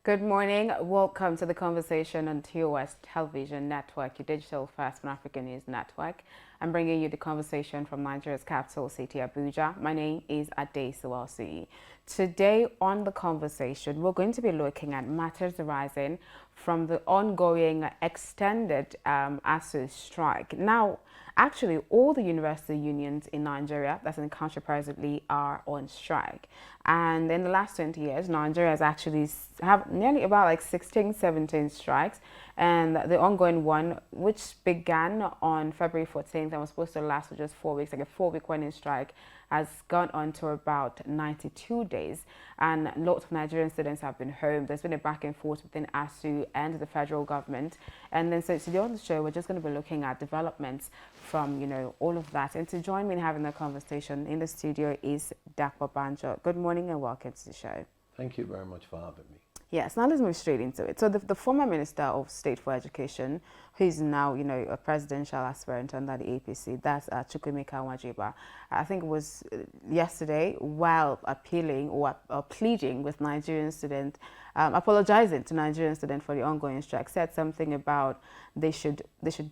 Good morning. Welcome to the conversation on TOS Television Network, your digital first Pan-African news network. I'm bringing you the conversation from Nigeria's capital city, Abuja. My name is ASUU. Today on the conversation, we're going to be looking at matters arising from the ongoing extended ASUU strike. Now, actually, all the university unions in Nigeria, that's in the country presently, are on strike. And in the last 20 years, Nigeria has actually have nearly about like 16, 17 strikes. And the ongoing one, which began on February 14th and was supposed to last for just 4 weeks, like a 4-week running strike, has gone on to about 92 days. And lots of Nigerian students have been home. There's been a back and forth between ASUU and the federal government. And then so today on the show, we're just going to be looking at developments from, all of that. And to join me in having the conversation in the studio is Dakwa Banjo. Good morning and welcome to the show. Thank you very much for having me. Yes, now let's move straight into it. So the former Minister of State for Education, who is now, a presidential aspirant under the APC, that's Chukwemeka Nwajiba, I think it was yesterday, while appealing or pleading with Nigerian students, apologizing to Nigerian students for the ongoing strike, said something about they should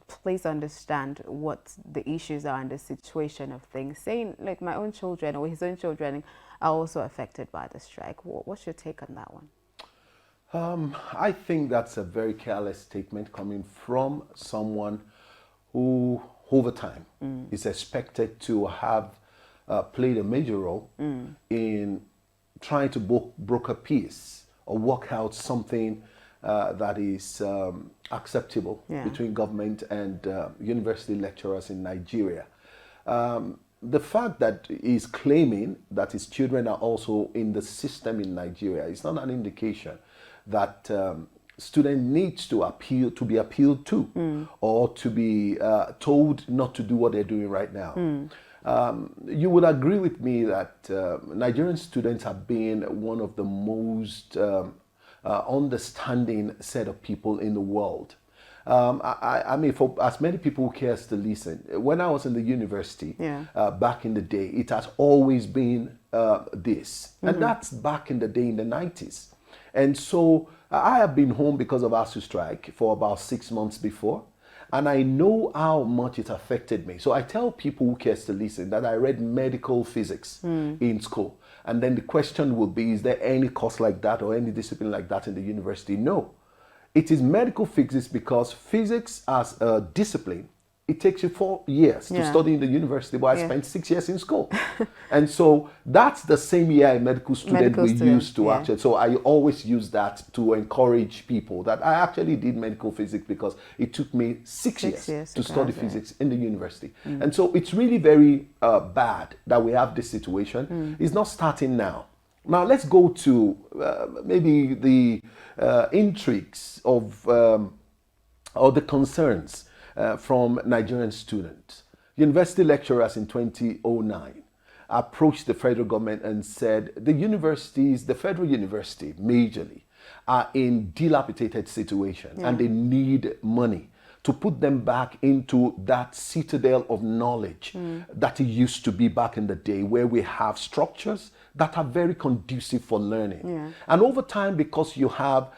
please understand what the issues are and the situation of things, saying like my own children or his own children are also affected by the strike. What's your take on that one? I think that's a very careless statement coming from someone who, over time, is expected to have played a major role in trying to broker peace or work out something that is acceptable between government and university lecturers in Nigeria. The fact that he's claiming that his children are also in the system in Nigeria is not an indication that student needs to be appealed to or to be told not to do what they're doing right now. You would agree with me that Nigerian students have been one of the most understanding set of people in the world. I mean, for as many people who cares to listen, when I was in the university back in the day, it has always been this. And that's back in the day in the 90s. And so I have been home because of ASUU strike for about 6 months before. And I know how much it affected me. So I tell people who cares to listen that I read medical physics in school. And then the question will be, is there any course like that or any discipline like that in the university? No. It is medical physics because physics as a discipline, it takes you 4 years to study in the university, but I spent 6 years in school. And so that's the same year a medical student will use to actually, so I always use that to encourage people that I actually did medical physics because it took me 6 years to study physics in the university. And so it's really very bad that we have this situation. It's not starting now. Now let's go to maybe the intrigues of or the concerns from Nigerian students. University lecturers in 2009 approached the federal government and said the universities, the federal university majorly, are in dilapidated situation and they need money to put them back into that citadel of knowledge that it used to be back in the day, where we have structures that are very conducive for learning. And over time, because you have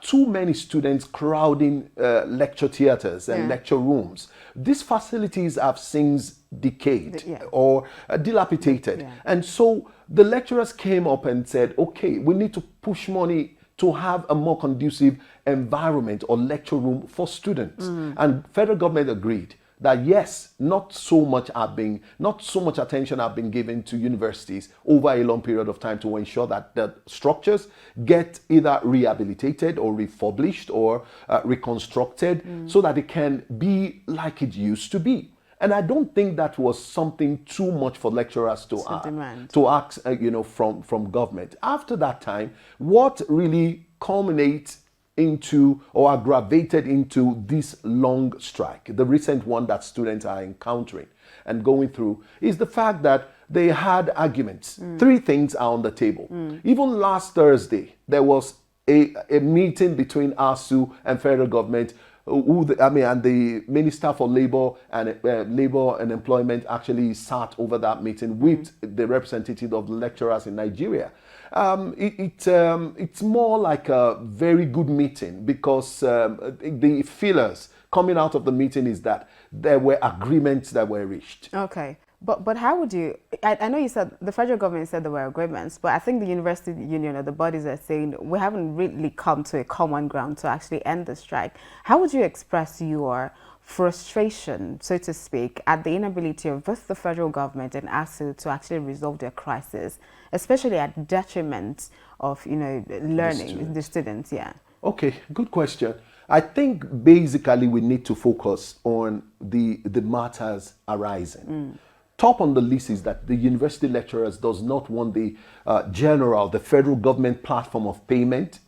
too many students crowding lecture theaters and lecture rooms, these facilities have since decayed or dilapidated. And so the lecturers came up and said, okay, we need to push money to have a more conducive environment or lecture room for students. And federal government agreed that yes, not so much attention have been given to universities over a long period of time to ensure that the structures get either rehabilitated or refurbished or reconstructed so that it can be like it used to be. And I don't think that was something too much for lecturers to ask, from government. After that time, what really culminates into or aggravated into this long strike, the recent one that students are encountering and going through, is the fact that they had arguments. 3 things are on the table. Even last Thursday, there was a meeting between ASUU and federal government and the Minister for Labor and Employment actually sat over that meeting with the representative of the lecturers in Nigeria. It's more like a very good meeting because the feelers coming out of the meeting is that there were agreements that were reached. Okay. But how would you, I know you said, the federal government said there were agreements, but I think the university union or the bodies are saying we haven't really come to a common ground to actually end the strike. How would you express your frustration, so to speak, at the inability of both the federal government and ASUU to actually resolve their crisis, especially at detriment of, learning, the students, yeah? Okay, good question. I think basically we need to focus on the matters arising. Top on the list is that the university lecturers does not want the the federal government platform of payment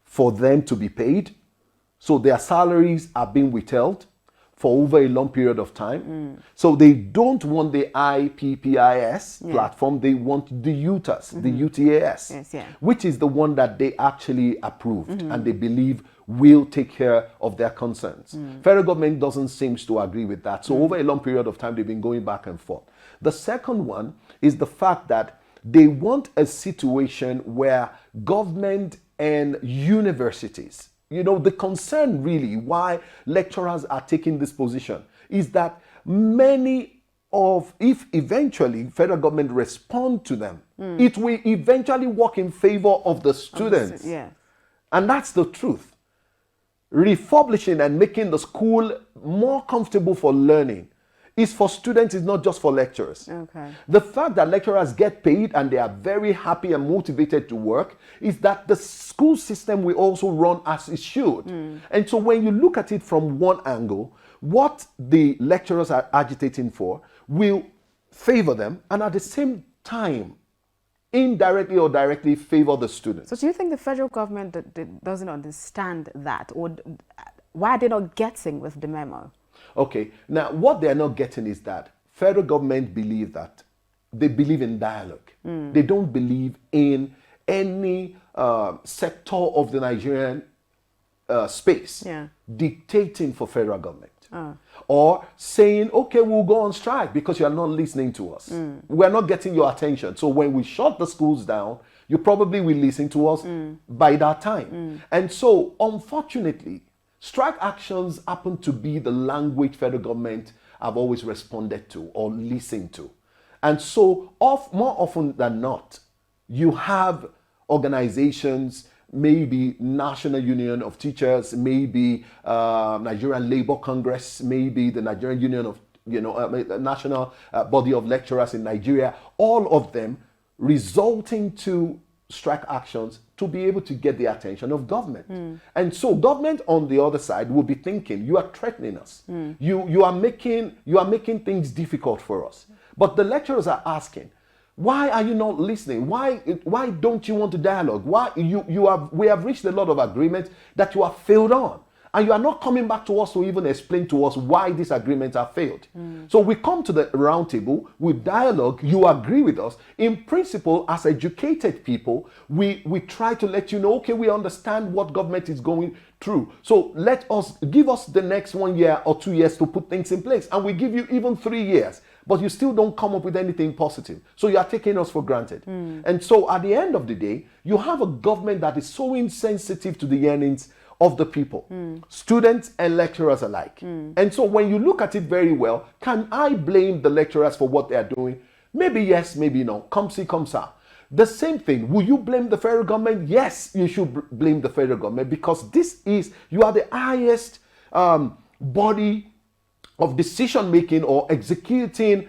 for them to be paid. So their salaries are being withheld for over a long period of time. So they don't want the IPPIS platform, they want the UTAS, the UTAS, which is the one that they actually approved and they believe will take care of their concerns. Federal government doesn't seem to agree with that. So over a long period of time, they've been going back and forth. The second one is the fact that they want a situation where government and universities, the concern really why lecturers are taking this position is that if eventually federal government respond to them, it will eventually work in favor of the students. And that's the truth. Refurbishing and making the school more comfortable for learning is for students, it's not just for lecturers. The fact that lecturers get paid and they are very happy and motivated to work is that the school system will also run as it should. And so when you look at it from one angle, what the lecturers are agitating for will favor them and at the same time indirectly or directly favor the students. So do you think the federal government doesn't understand that, or why are they not getting with the memo? Okay, now what they're not getting is that federal government they believe in dialogue. They don't believe in any sector of the Nigerian space dictating for federal government. Or saying, okay, we'll go on strike because you're not listening to us. We're not getting your attention. So when we shut the schools down, you probably will listen to us by that time. And so, unfortunately, strike actions happen to be the language federal government have always responded to or listened to. And so, more often than not, you have organizations, maybe National Union of Teachers, maybe Nigerian Labour Congress, maybe the Nigerian Union of, National Body of Lecturers in Nigeria, all of them resulting to strike actions to be able to get the attention of government. And so government on the other side will be thinking, you are threatening us. You are making things difficult for us. But the lecturers are asking, why are you not listening? Why don't you want to dialogue? We have reached a lot of agreements that you have failed on. And you are not coming back to us to even explain to us why these agreements have failed. So we come to the round table, we dialogue, you agree with us. In principle, as educated people, we try to let you know, okay, we understand what government is going through. So give us the next 1 year or 2 years to put things in place. And we give you even 3 years. But you still don't come up with anything positive. So you are taking us for granted. And so at the end of the day, you have a government that is so insensitive to the yearnings of the people, students and lecturers alike. And so when you look at it very well, can I blame the lecturers for what they are doing? Maybe yes, maybe no. Come see, come sir. The same thing, will you blame the federal government? Yes, you should blame the federal government because you are the highest body of decision making or executing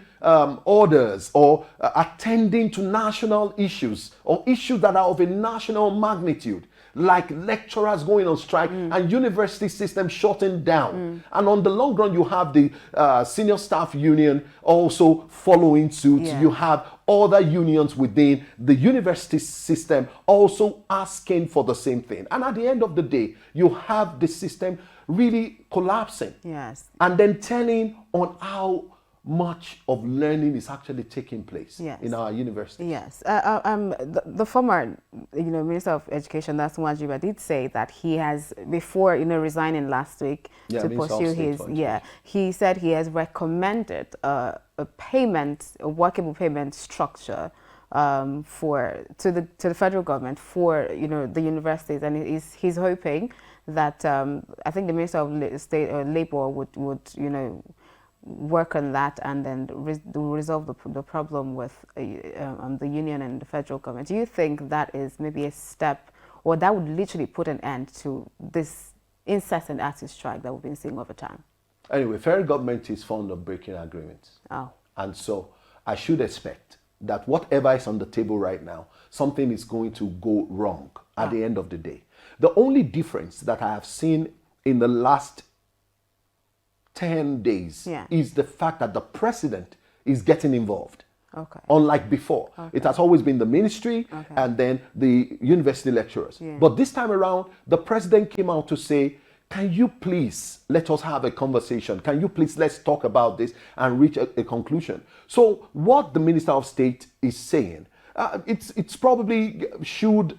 orders or attending to national issues or issues that are of a national magnitude, like lecturers going on strike and university system shutting down. And on the long run, you have the senior staff union also following suit. You have other unions within the university system also asking for the same thing. And at the end of the day, you have the system really collapsing. And then telling on how much of learning is actually taking place in our universities. The former, Minister of Education, that's Nwajiba, did say that he has, before, resigning last week to pursue his, he said he has recommended a workable payment structure to the federal government for the universities, and he's hoping that I think the Minister of State Labor would work on that and then resolve the problem with the union and the federal government. Do you think that is maybe a step, or that would literally put an end to this incessant active strike that we've been seeing over time? Anyway, federal government is fond of breaking agreements. Oh. And so I should expect that whatever is on the table right now, something is going to go wrong at the end of the day. The only difference that I have seen in the last 10 days is the fact that the president is getting involved. Okay. Unlike before. Okay. It has always been the ministry and then the university lecturers. Yeah. But this time around, the president came out to say, can you please let us have a conversation? Can you please let's talk about this and reach a conclusion? So what the Minister of State is saying, it's probably should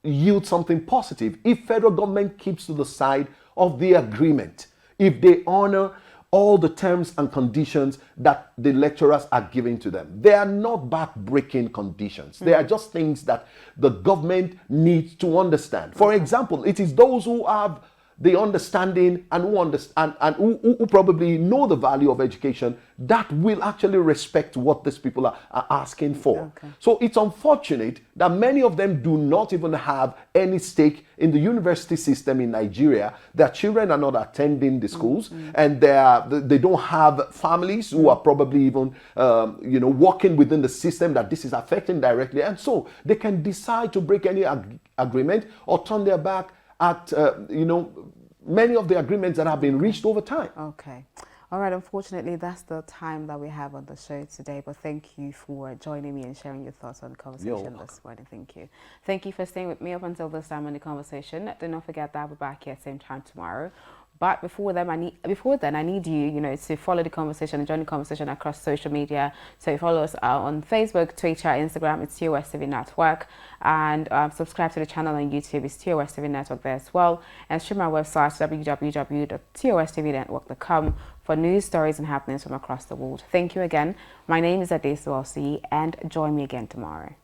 yield something positive if federal government keeps to the side of the agreement, if they honor all the terms and conditions that the lecturers are giving to them. They are not back-breaking conditions. They are just things that the government needs to understand. For example, it is those who have the understanding and who probably know the value of education that will actually respect what these people are asking for. Okay. So it's unfortunate that many of them do not even have any stake in the university system in Nigeria. Their children are not attending the schools, and they don't have families who are probably even working within the system that this is affecting directly, and so they can decide to break any agreement or turn their back at many of the agreements that have been reached over time. Okay. All right. Unfortunately, that's the time that we have on the show today. But thank you for joining me and sharing your thoughts on the conversation this morning. Thank you. Thank you for staying with me up until this time on the conversation. Do not forget that I'll be back here same time tomorrow. But before then, I need you, to follow the conversation and join the conversation across social media. So follow us on Facebook, Twitter, Instagram. It's TOS TV Network, and subscribe to the channel on YouTube. It's TOS TV Network there as well. And stream our website www.tostvnetwork.com for news, stories, and happenings from across the world. Thank you again. My name is ASUU, and join me again tomorrow.